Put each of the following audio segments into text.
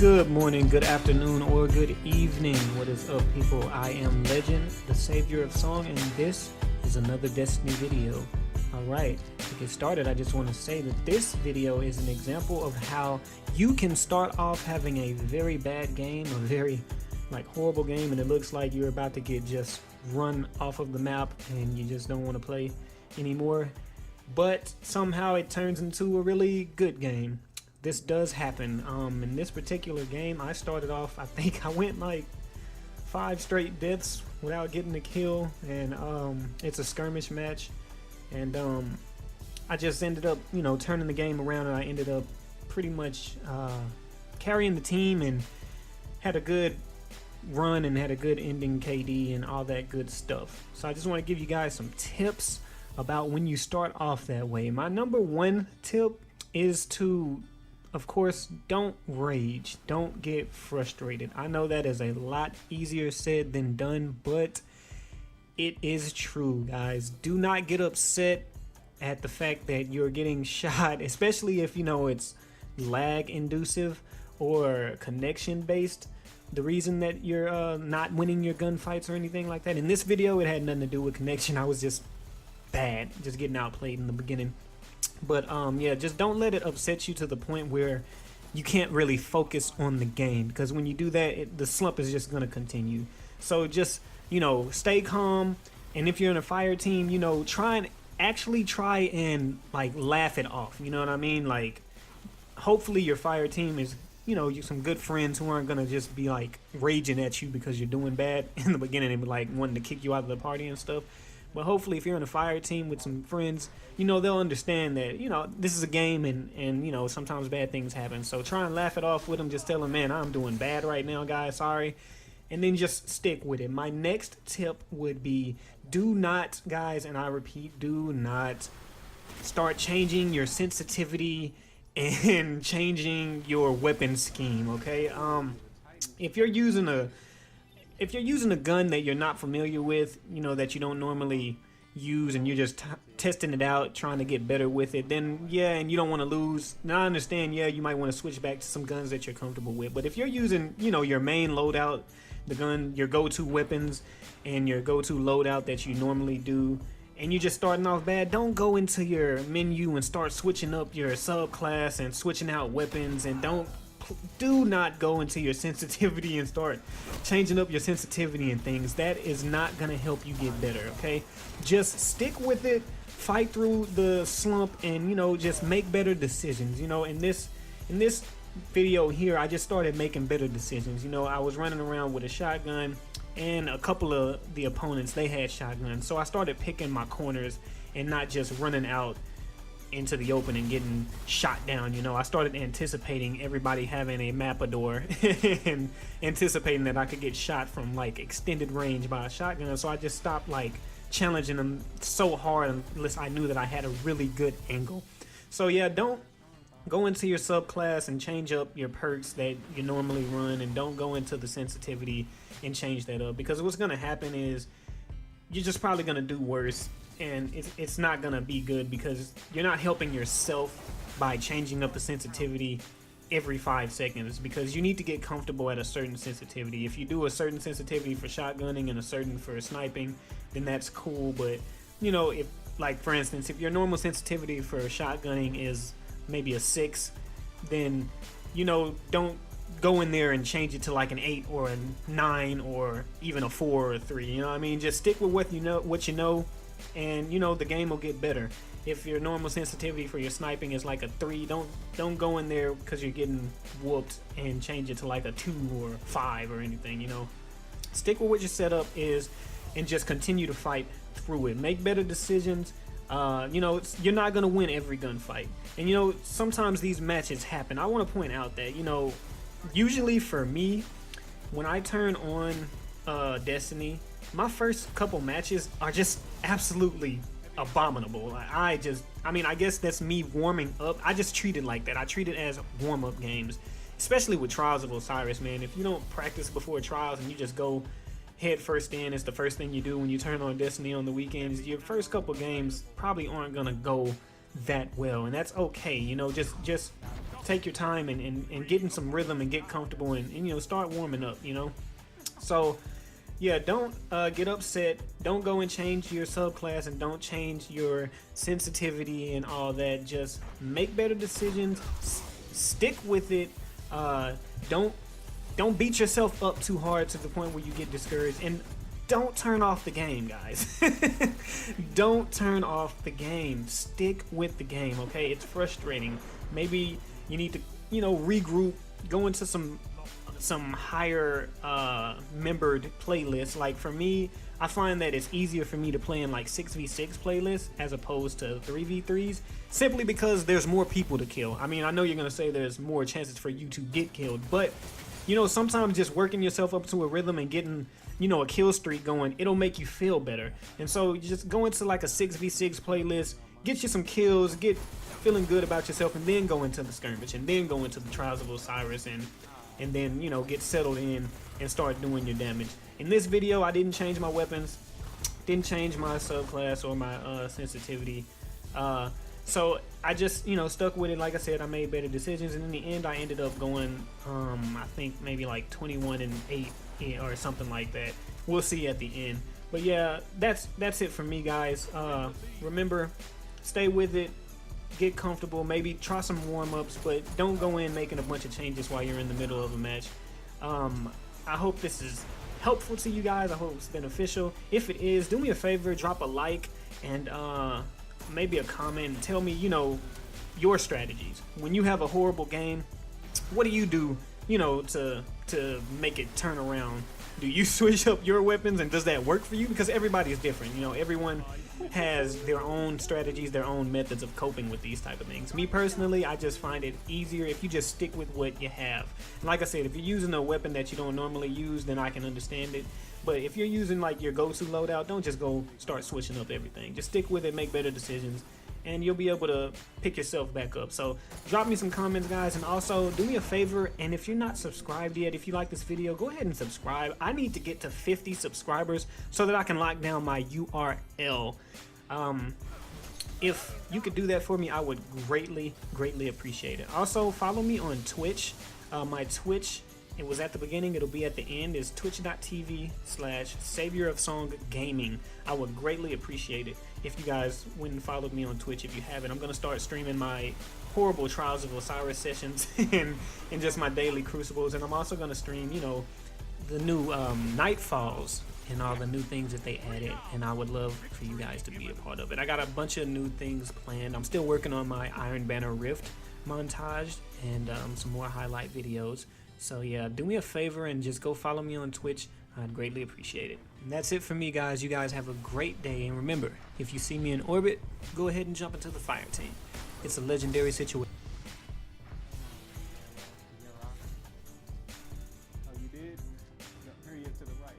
Good morning, good afternoon, or good evening. What is up, people? I am Legend, the savior of song, and this is another Destiny video. Alright, to get started, I just want to say that this video is an example of how you can start off having a very bad game, a very horrible game, and it looks like you're about to get just run off of the map and you just don't want to play anymore. But somehow it turns into a really good game. This does happen. In this particular game, I started off, I think I went like 5 straight deaths without getting a kill, and it's a skirmish match, and I just ended up, turning the game around, and I ended up pretty much carrying the team and had a good run and had a good ending KD and all that good stuff. So I just want to give you guys some tips about when you start off that way. My number one tip is to, of course, don't rage. Don't get frustrated. I know that is a lot easier said than done, but it is true, guys. Do not get upset at the fact that you're getting shot, especially if it's lag inducive or connection based. The reason that you're not winning your gunfights or anything like that. In this video, it had nothing to do with connection. I was just bad, just getting outplayed in the beginning. But yeah, just don't let it upset you to the point where you can't really focus on the game, because when you do that, the slump is just going to continue. So just, stay calm. And if you're in a fire team, try and laugh it off. You know what I mean? Like, hopefully your fire team is, you some good friends who aren't going to just be raging at you because you're doing bad in the beginning and wanting to kick you out of the party and stuff. But hopefully if you're in a fire team with some friends, they'll understand that, this is a game and sometimes bad things happen. So try and laugh it off with them. Just tell them, man, I'm doing bad right now, guys. Sorry. And then just stick with it. My next tip would be, do not, guys, and I repeat, do not start changing your sensitivity and changing your weapon scheme, okay? If you're using a gun that you're not familiar with, that you don't normally use, and you're just testing it out, trying to get better with it, then yeah, and you don't want to lose. Now I understand, yeah, you might want to switch back to some guns that you're comfortable with. But if you're using, your main loadout, the gun, your go-to weapons, and your go-to loadout that you normally do, and you're just starting off bad, don't go into your menu and start switching up your subclass and switching out weapons, and do not go into your sensitivity and start changing up your sensitivity and things. That is not gonna help you get better, okay? Just stick with it, fight through the slump, and just make better decisions. In this video here, I just started making better decisions. I was running around with a shotgun, and a couple of the opponents, they had shotguns, so I started picking my corners and not just running out into the open and getting shot down. I started anticipating everybody having a Mapador and anticipating that I could get shot from extended range by a shotgun. So I just stopped challenging them so hard unless I knew that I had a really good angle. So yeah, don't go into your subclass and change up your perks that you normally run, and don't go into the sensitivity and change that up, because what's gonna happen is you're just probably gonna do worse, and it's not gonna be good, because you're not helping yourself by changing up the sensitivity every 5 seconds, because you need to get comfortable at a certain sensitivity. If you do a certain sensitivity for shotgunning and a certain for sniping, then that's cool. But if for instance, if your normal sensitivity for shotgunning is maybe a 6, then don't go in there and change it to an 8 or a 9 or even a 4 or a 3. I mean, just stick with what you know, and the game will get better. If your normal sensitivity for your sniping is a 3, don't go in there because you're getting whooped and change it to a 2 or 5 or anything. Stick with what your setup is and just continue to fight through it. Make better decisions. You're not gonna win every gunfight, and sometimes these matches happen. I want to point out that usually for me, when I turn on Destiny, my first couple matches are just absolutely abominable. I guess that's me warming up. I just treat it like that. I treat it as warm-up games, especially with Trials of Osiris, man. If you don't practice before Trials and you just go head first in, it's the first thing you do when you turn on Destiny on the weekends, your first couple games probably aren't gonna go that well, and that's okay. Just take your time and get in some rhythm and get comfortable and you know, start warming up, you know. So yeah, don't get upset. Don't go and change your subclass, and don't change your sensitivity and all that. Just make better decisions. Stick with it. Don't beat yourself up too hard to the point where you get discouraged. And don't turn off the game, guys. Don't turn off the game. Stick with the game, okay? It's frustrating. Maybe you need to, you know, regroup, go into some higher membered playlists. Like for me, I find that it's easier for me to play in like 6v6 playlists as opposed to 3v3s, simply because there's more people to kill. I mean, I know you're gonna say there's more chances for you to get killed, but you know, sometimes just working yourself up to a rhythm and getting, you know, a kill streak going, it'll make you feel better. And so you just go into like a 6v6 playlist, get you some kills, get feeling good about yourself, and then go into the skirmish, and then go into the Trials of Osiris, and then, you know, get settled in and start doing your damage. In this video, I didn't change my weapons, didn't change my subclass or my sensitivity. So I just, you know, stuck with it. Like I said, I made better decisions, and in the end I ended up going I think maybe like 21-8 or something like that. We'll see at the end. But yeah, that's it for me, guys. Remember, stay with it, get comfortable, maybe try some warm-ups, but don't go in making a bunch of changes while you're in the middle of a match. I hope this is helpful to you guys. I hope it's beneficial. If it is, do me a favor, drop a like and maybe a comment and tell me, you know, your strategies. When you have a horrible game, what do you do, you know, to make it turn around? Do you switch up your weapons, and does that work for you? Because everybody is different, you know, everyone has their own strategies, their own methods of coping with these type of things. Me personally, I just find it easier if you just stick with what you have. And like I said, if you're using a weapon that you don't normally use, then I can understand it. But if you're using like your go-to loadout, don't just go start switching up everything. Just stick with it, make better decisions, and you'll be able to pick yourself back up. So drop me some comments, guys, and also do me a favor, and if you're not subscribed yet, if you like this video, go ahead and subscribe. I need to get to 50 subscribers so that I can lock down my URL. If you could do that for me, I would greatly appreciate it. Also, follow me on Twitch. My Twitch, it was at the beginning, it'll be at the end, is twitch.tv/SaviorOfSongGaming. I would greatly appreciate it if you guys went and followed me on Twitch if you haven't. I'm going to start streaming my horrible Trials of Osiris sessions and just my daily Crucibles, and I'm also going to stream, you know, the new Nightfalls and all the new things that they added, and I would love for you guys to be a part of it. I got a bunch of new things planned. I'm still working on my Iron Banner Rift montage and some more highlight videos. So yeah, do me a favor and just go follow me on Twitch. I'd greatly appreciate it. And that's it for me, guys. You guys have a great day, and remember, if you see me in orbit, go ahead and jump into the fire team. It's a legendary situation. Oh, you did? Here you to the right.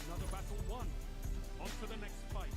Another battle won. On to the next fight.